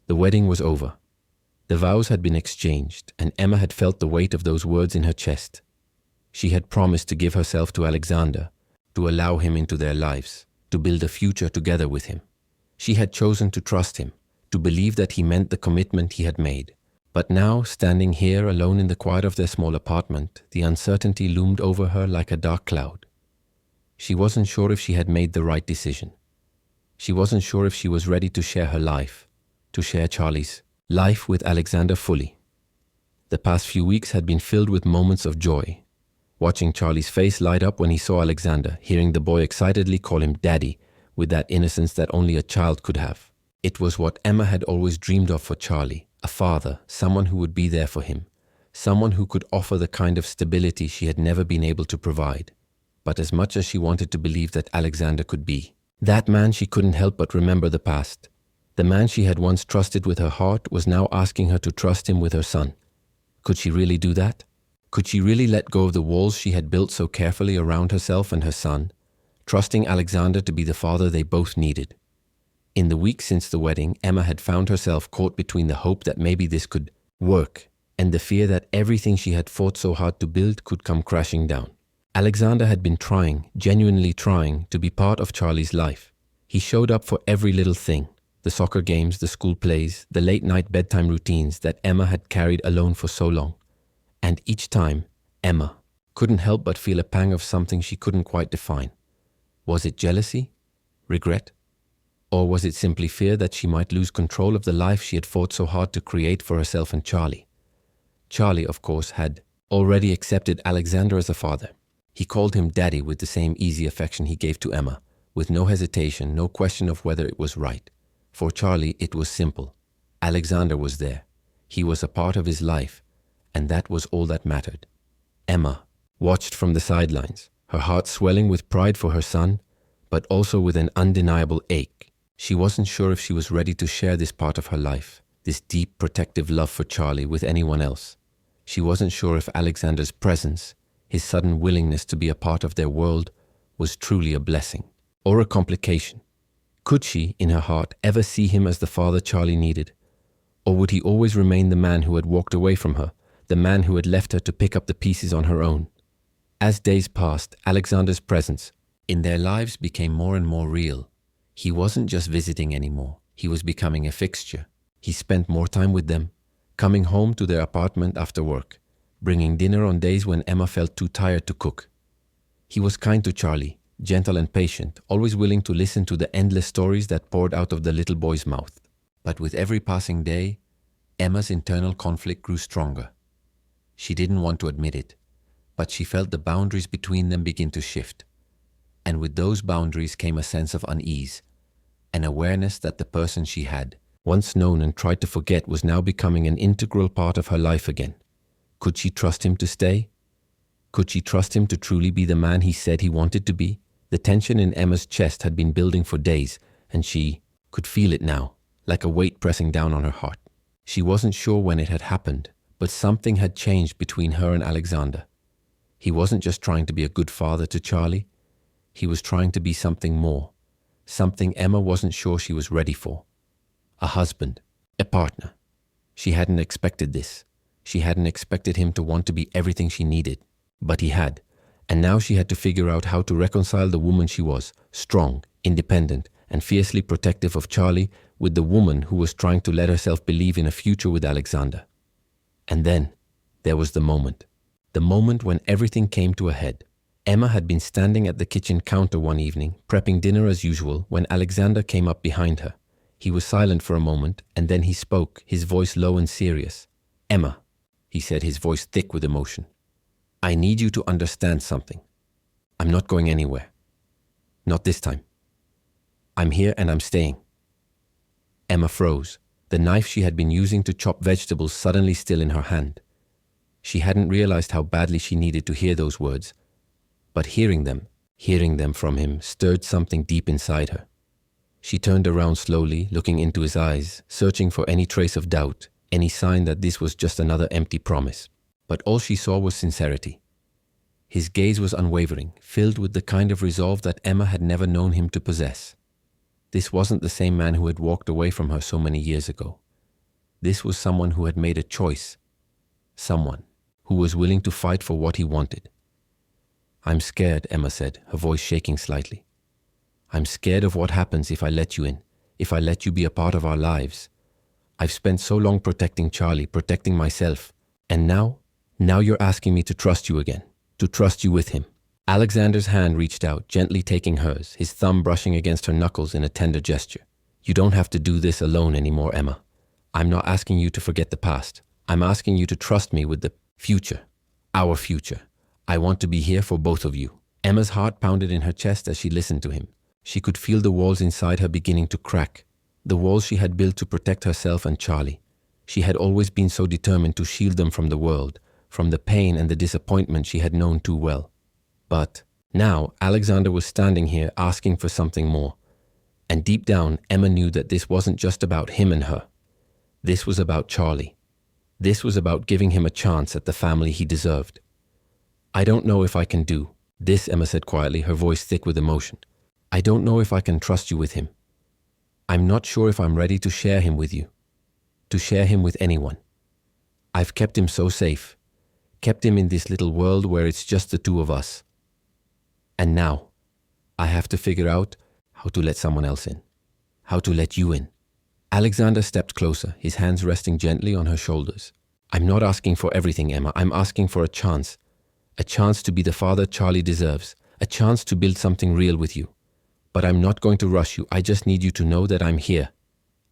Speaker 1: The wedding was over. The vows had been exchanged, and Emma had felt the weight of those words in her chest. She had promised to give herself to Alexander, to allow him into their lives. to build a future together with him. She had chosen to trust him, to believe that he meant the commitment he had made. But now, standing here alone in the quiet of their small apartment, the uncertainty loomed over her like a dark cloud. She wasn't sure if she had made the right decision. She wasn't sure if she was ready to share her life, to share Charlie's life with Alexander fully. The past few weeks had been filled with moments of joy. Watching Charlie's face light up when he saw Alexander, hearing the boy excitedly call him Daddy with that innocence that only a child could have. It was what Emma had always dreamed of for Charlie, a father, someone who would be there for him, someone who could offer the kind of stability she had never been able to provide. But as much as she wanted to believe that Alexander could be that man, she couldn't help but remember the past. The man she had once trusted with her heart was now asking her to trust him with her son. Could she really do that? Could she really let go of the walls she had built so carefully around herself and her son, trusting Alexander to be the father they both needed? In the weeks since the wedding, Emma had found herself caught between the hope that maybe this could work and the fear that everything she had fought so hard to build could come crashing down. Alexander had been trying, genuinely trying, to be part of Charlie's life. He showed up for every little thing, the soccer games, the school plays, the late-night bedtime routines that Emma had carried alone for so long. And each time, Emma couldn't help but feel a pang of something she couldn't quite define. Was it jealousy? Regret? Or was it simply fear that she might lose control of the life she had fought so hard to create for herself and Charlie? Charlie, of course, had already accepted Alexander as a father. He called him Daddy with the same easy affection he gave to Emma, with no hesitation, no question of whether it was right. For Charlie, it was simple. Alexander was there. He was a part of his life, and that was all that mattered. Emma watched from the sidelines, her heart swelling with pride for her son, but also with an undeniable ache. She wasn't sure if she was ready to share this part of her life, this deep, protective love for Charlie, with anyone else. She wasn't sure if Alexander's presence, his sudden willingness to be a part of their world, was truly a blessing or a complication. Could she, in her heart, ever see him as the father Charlie needed? Or would he always remain the man who had walked away from her, the man who had left her to pick up the pieces on her own? As days passed, Alexander's presence in their lives became more and more real. He wasn't just visiting anymore. He was becoming a fixture. He spent more time with them, coming home to their apartment after work, bringing dinner on days when Emma felt too tired to cook. He was kind to Charlie, gentle and patient, always willing to listen to the endless stories that poured out of the little boy's mouth. But with every passing day, Emma's internal conflict grew stronger. She didn't want to admit it, but she felt the boundaries between them begin to shift. And with those boundaries came a sense of unease, an awareness that the person she had once known and tried to forget was now becoming an integral part of her life again. Could she trust him to stay? Could she trust him to truly be the man he said he wanted to be? The tension in Emma's chest had been building for days, and she could feel it now, like a weight pressing down on her heart. She wasn't sure when it had happened, but something had changed between her and Alexander. He wasn't just trying to be a good father to Charlie. He was trying to be something more, something Emma wasn't sure she was ready for. A husband, a partner. She hadn't expected this. She hadn't expected him to want to be everything she needed, but he had. And now she had to figure out how to reconcile the woman she was, strong, independent, and fiercely protective of Charlie, with the woman who was trying to let herself believe in a future with Alexander. And then there was the moment when everything came to a head. Emma had been standing at the kitchen counter one evening, prepping dinner as usual, when Alexander came up behind her. He was silent for a moment, and then he spoke, his voice low and serious. "Emma," he said, his voice thick with emotion, "I need you to understand something. I'm not going anywhere. Not this time. I'm here and I'm staying." Emma froze, the knife she had been using to chop vegetables suddenly still in her hand. She hadn't realized how badly she needed to hear those words, but hearing them from him stirred something deep inside her. She turned around slowly, looking into his eyes, searching for any trace of doubt, any sign that this was just another empty promise. But all she saw was sincerity. His gaze was unwavering, filled with the kind of resolve that Emma had never known him to possess. This wasn't the same man who had walked away from her so many years ago. This was someone who had made a choice. Someone who was willing to fight for what he wanted. "I'm scared," Emma said, her voice shaking slightly. I'm scared of what happens if I let you in, if I let you be a part of our lives. I've spent so long protecting Charlie, protecting myself. And now you're asking me to trust you again, to trust you with him." Alexander's hand reached out, gently taking hers, his thumb brushing against her knuckles in a tender gesture. "You don't have to do this alone anymore, Emma. I'm not asking you to forget the past. I'm asking you to trust me with the future, our future. I want to be here for both of you." Emma's heart pounded in her chest as she listened to him. She could feel the walls inside her beginning to crack, the walls she had built to protect herself and Charlie. She had always been so determined to shield them from the world, from the pain and the disappointment she had known too well. But now Alexander was standing here asking for something more. And deep down, Emma knew that this wasn't just about him and her. This was about Charlie. This was about giving him a chance at the family he deserved. "I don't know if I can do this," Emma said quietly, her voice thick with emotion. "I don't know if I can trust you with him. I'm not sure if I'm ready to share him with you, to share him with anyone. I've kept him so safe, kept him in this little world where it's just the two of us. And now, I have to figure out how to let someone else in, how to let you in." Alexander stepped closer, his hands resting gently on her shoulders. "I'm not asking for everything, Emma. I'm asking for a chance to be the father Charlie deserves, a chance to build something real with you. But I'm not going to rush you. I just need you to know that I'm here,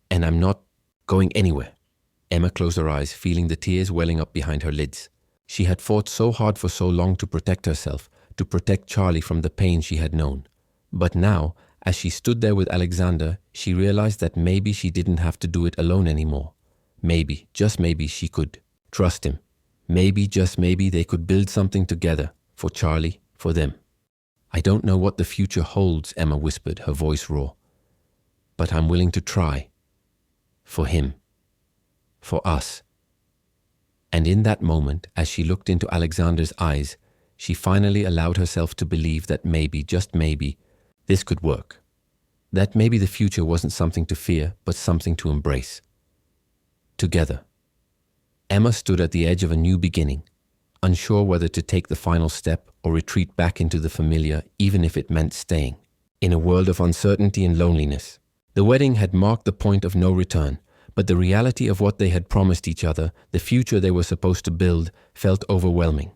Speaker 1: and I'm not going anywhere." Emma closed her eyes, feeling the tears welling up behind her lids. She had fought so hard for so long to protect herself, to protect Charlie from the pain she had known. But now, as she stood there with Alexander, she realized that maybe she didn't have to do it alone anymore. Maybe, just maybe, she could trust him. Maybe, just maybe, they could build something together, for Charlie, for them. "I don't know what the future holds," Emma whispered, her voice raw. "But I'm willing to try. For him. For us." And in that moment, as she looked into Alexander's eyes, she finally allowed herself to believe that maybe, just maybe, this could work. That maybe the future wasn't something to fear, but something to embrace. Together. Emma stood at the edge of a new beginning, unsure whether to take the final step or retreat back into the familiar, even if it meant staying. In a world of uncertainty and loneliness, the wedding had marked the point of no return, but the reality of what they had promised each other, the future they were supposed to build, felt overwhelming.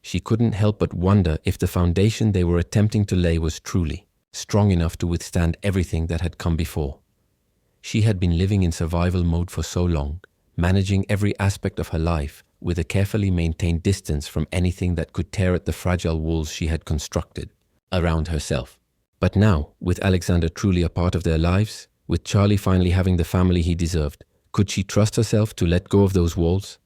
Speaker 1: She couldn't help but wonder if the foundation they were attempting to lay was truly strong enough to withstand everything that had come before. She had been living in survival mode for so long, managing every aspect of her life with a carefully maintained distance from anything that could tear at the fragile walls she had constructed around herself. But now, with Alexander truly a part of their lives, with Charlie finally having the family he deserved, could she trust herself to let go of those walls?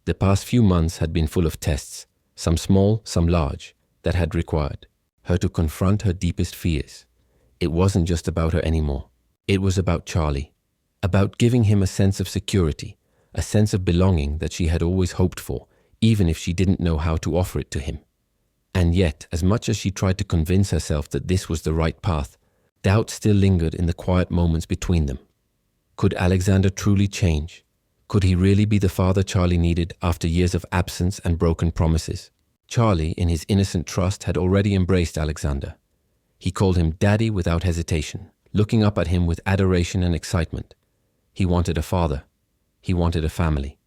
Speaker 1: The past few months had been full of tests, some small, some large, that had required her to confront her deepest fears. It wasn't just about her anymore. It was about Charlie, about giving him a sense of security, a sense of belonging that she had always hoped for, even if she didn't know how to offer it to him. And yet, as much as she tried to convince herself that this was the right path, doubt still lingered in the quiet moments between them. Could Alexander truly change? Could he really be the father Charlie needed after years of absence and broken promises? Charlie, in his innocent trust, had already embraced Alexander. He called him Daddy without hesitation, looking up at him with adoration and excitement. He wanted a father. He wanted a family.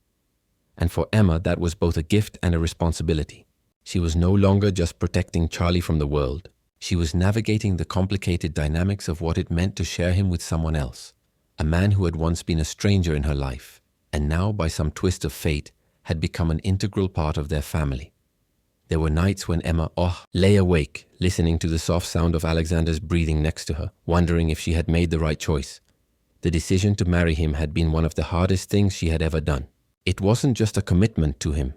Speaker 1: And for Emma, that was both a gift and a responsibility. She was no longer just protecting Charlie from the world. She was navigating the complicated dynamics of what it meant to share him with someone else, a man who had once been a stranger in her life, and now, by some twist of fate, had become an integral part of their family. There were nights when Emma lay awake, listening to the soft sound of Alexander's breathing next to her, wondering if she had made the right choice. The decision to marry him had been one of the hardest things she had ever done. It wasn't just a commitment to him.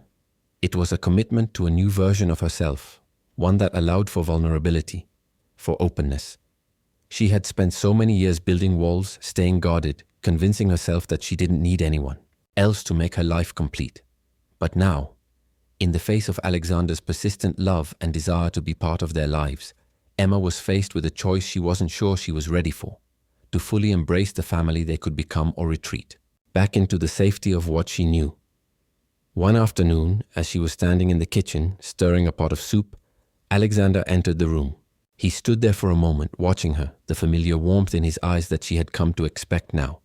Speaker 1: It was a commitment to a new version of herself, one that allowed for vulnerability, for openness. She had spent so many years building walls, staying guarded, convincing herself that she didn't need anyone else to make her life complete. But now, in the face of Alexander's persistent love and desire to be part of their lives, Emma was faced with a choice she wasn't sure she was ready for: to fully embrace the family they could become or retreat back into the safety of what she knew. One afternoon, as she was standing in the kitchen, stirring a pot of soup, Alexander entered the room. He stood there for a moment, watching her, the familiar warmth in his eyes that she had come to expect now.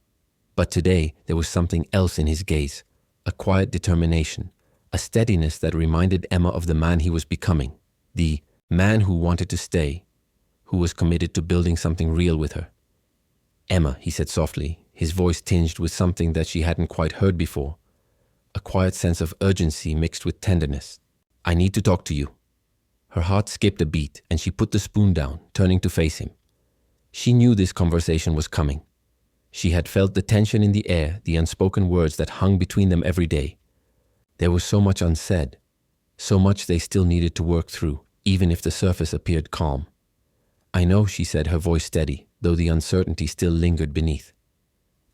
Speaker 1: But today there was something else in his gaze, a quiet determination, a steadiness that reminded Emma of the man he was becoming, the man who wanted to stay, who was committed to building something real with her. "Emma," he said softly, his voice tinged with something that she hadn't quite heard before, a quiet sense of urgency mixed with tenderness. "I need to talk to you." Her heart skipped a beat, and she put the spoon down, turning to face him. She knew this conversation was coming. She had felt the tension in the air, the unspoken words that hung between them every day. There was so much unsaid, so much they still needed to work through, even if the surface appeared calm. "I know," she said, her voice steady, though the uncertainty still lingered beneath.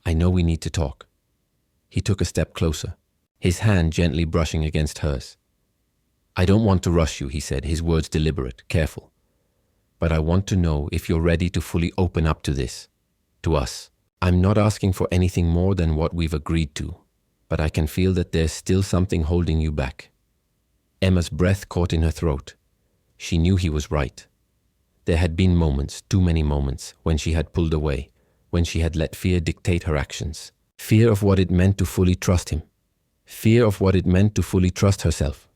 Speaker 1: "I know we need to talk." He took a step closer, his hand gently brushing against hers. "I don't want to rush you," he said, his words deliberate, careful. "But I want to know if you're ready to fully open up to this, to us. I'm not asking for anything more than what we've agreed to, but I can feel that there's still something holding you back." Emma's breath caught in her throat. She knew he was right. There had been moments, too many moments, when she had pulled away, when she had let fear dictate her actions. Fear of what it meant to fully trust him. Fear of what it meant to fully trust herself.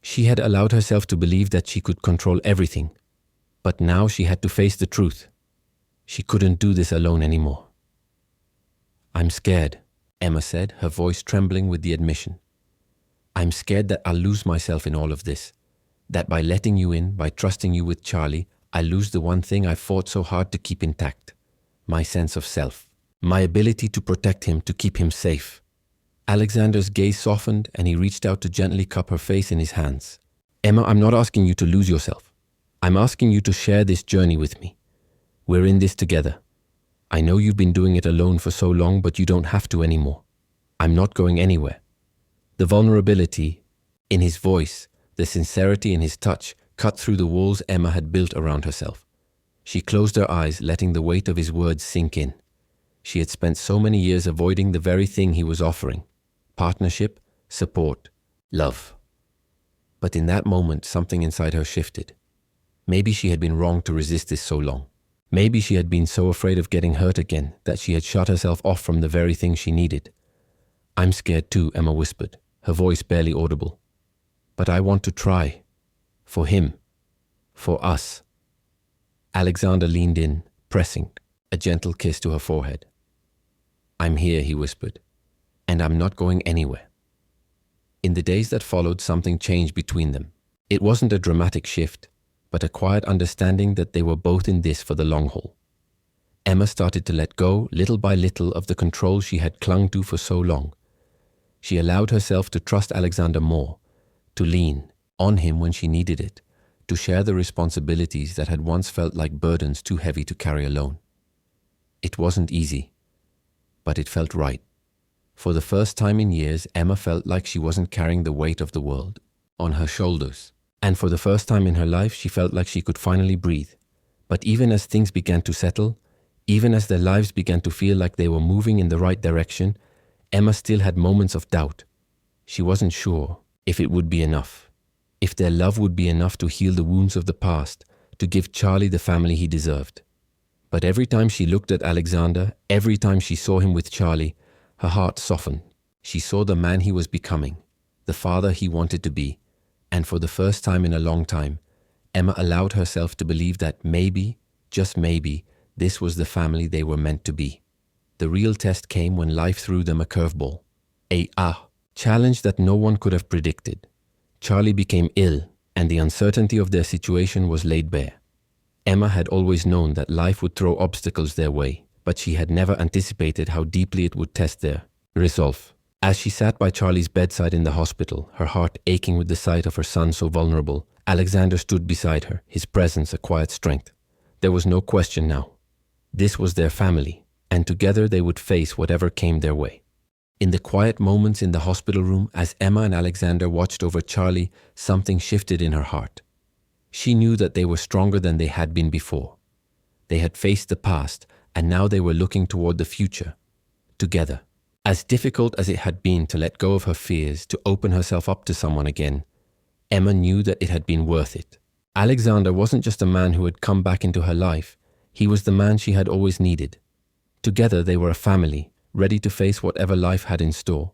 Speaker 1: She had allowed herself to believe that she could control everything, but now she had to face the truth. She couldn't do this alone anymore. "I'm scared," Emma said, her voice trembling with the admission. "I'm scared that I'll lose myself in all of this, that by letting you in, by trusting you with Charlie, I lose the one thing I fought so hard to keep intact, my sense of self, my ability to protect him, to keep him safe." Alexander's gaze softened and he reached out to gently cup her face in his hands. "Emma, I'm not asking you to lose yourself. I'm asking you to share this journey with me. We're in this together. I know you've been doing it alone for so long, but you don't have to anymore. I'm not going anywhere." The vulnerability in his voice, the sincerity in his touch, cut through the walls Emma had built around herself. She closed her eyes, letting the weight of his words sink in. She had spent so many years avoiding the very thing he was offering: partnership, support, love. But in that moment, something inside her shifted. Maybe she had been wrong to resist this so long. Maybe she had been so afraid of getting hurt again that she had shut herself off from the very thing she needed. "I'm scared too," Emma whispered, her voice barely audible. "But I want to try. For him. For us." Alexander leaned in, pressing a gentle kiss to her forehead. "I'm here," he whispered, "and I'm not going anywhere." In the days that followed, something changed between them. It wasn't a dramatic shift, but a quiet understanding that they were both in this for the long haul. Emma started to let go, little by little, of the control she had clung to for so long. She allowed herself to trust Alexander more, to lean on him when she needed it, to share the responsibilities that had once felt like burdens too heavy to carry alone. It wasn't easy, but it felt right. For the first time in years, Emma felt like she wasn't carrying the weight of the world on her shoulders. And for the first time in her life, she felt like she could finally breathe. But even as things began to settle, even as their lives began to feel like they were moving in the right direction, Emma still had moments of doubt. She wasn't sure if it would be enough, if their love would be enough to heal the wounds of the past, to give Charlie the family he deserved. But every time she looked at Alexander, every time she saw him with Charlie, her heart softened. She saw the man he was becoming, the father he wanted to be, and for the first time in a long time, Emma allowed herself to believe that maybe, just maybe, this was the family they were meant to be. The real test came when life threw them a curveball, a challenge that no one could have predicted. Charlie became ill, and the uncertainty of their situation was laid bare. Emma had always known that life would throw obstacles their way, but she had never anticipated how deeply it would test their resolve. As she sat by Charlie's bedside in the hospital, her heart aching with the sight of her son so vulnerable, Alexander stood beside her, his presence a quiet strength. There was no question now. This was their family, and together they would face whatever came their way. In the quiet moments in the hospital room, as Emma and Alexander watched over Charlie, something shifted in her heart. She knew that they were stronger than they had been before. They had faced the past, and now they were looking toward the future, together. As difficult as it had been to let go of her fears, to open herself up to someone again, Emma knew that it had been worth it. Alexander wasn't just a man who had come back into her life, he was the man she had always needed. Together they were a family, ready to face whatever life had in store.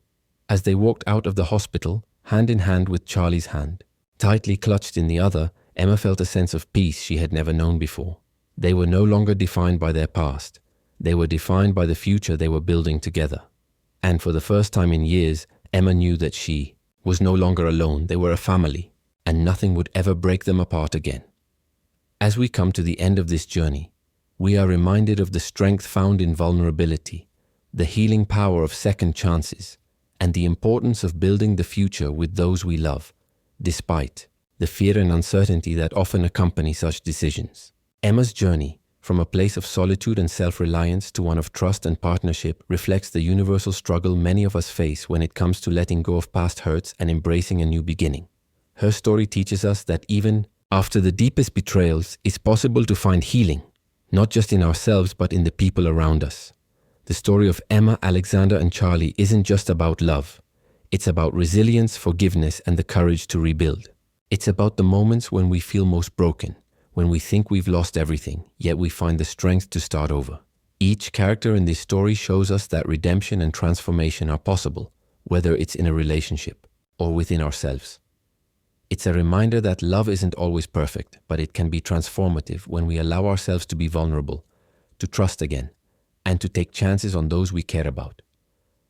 Speaker 1: As they walked out of the hospital, hand in hand with Charlie's hand, tightly clutched in the other, Emma felt a sense of peace she had never known before. They were no longer defined by their past. They were defined by the future they were building together. And for the first time in years, Emma knew that she was no longer alone. They were a family, and nothing would ever break them apart again. As we come to the end of this journey, we are reminded of the strength found in vulnerability, the healing power of second chances, and the importance of building the future with those we love, despite the fear and uncertainty that often accompany such decisions. Emma's journey, from a place of solitude and self-reliance to one of trust and partnership, reflects the universal struggle many of us face when it comes to letting go of past hurts and embracing a new beginning. Her story teaches us that even after the deepest betrayals, it's possible to find healing, not just in ourselves but in the people around us. The story of Emma, Alexander, and Charlie isn't just about love. It's about resilience, forgiveness, and the courage to rebuild. It's about the moments when we feel most broken, when we think we've lost everything, yet we find the strength to start over. Each character in this story shows us that redemption and transformation are possible, whether it's in a relationship or within ourselves. It's a reminder that love isn't always perfect, but it can be transformative when we allow ourselves to be vulnerable, to trust again, and to take chances on those we care about.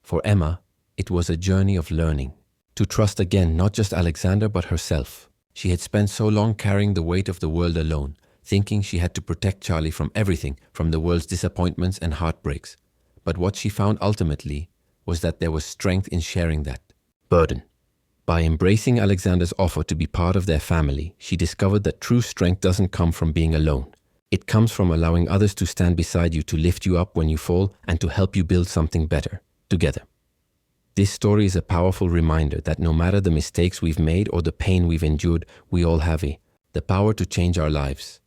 Speaker 1: For Emma, it was a journey of learning, to trust again not just Alexander but herself. She had spent so long carrying the weight of the world alone, thinking she had to protect Charlie from everything, from the world's disappointments and heartbreaks. But what she found ultimately was that there was strength in sharing that burden. By embracing Alexander's offer to be part of their family, she discovered that true strength doesn't come from being alone. It comes from allowing others to stand beside you, to lift you up when you fall, and to help you build something better together. This story is a powerful reminder that no matter the mistakes we've made or the pain we've endured, we all have the power to change our lives.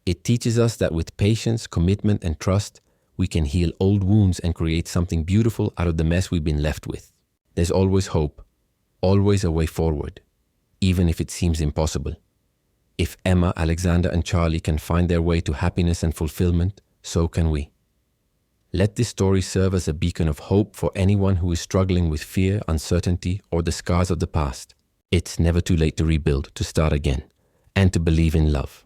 Speaker 1: It teaches us that with patience, commitment, and trust, we can heal old wounds and create something beautiful out of the mess we've been left with. There's always hope, always a way forward, even if it seems impossible. If Emma, Alexander, and Charlie can find their way to happiness and fulfillment, so can we. Let this story serve as a beacon of hope for anyone who is struggling with fear, uncertainty, or the scars of the past. It's never too late to rebuild, to start again, and to believe in love.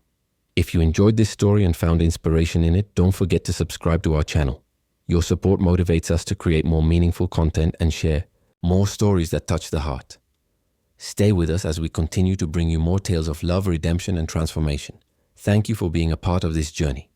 Speaker 1: If you enjoyed this story and found inspiration in it, don't forget to subscribe to our channel. Your support motivates us to create more meaningful content and share more stories that touch the heart. Stay with us as we continue to bring you more tales of love, redemption, and transformation. Thank you for being a part of this journey.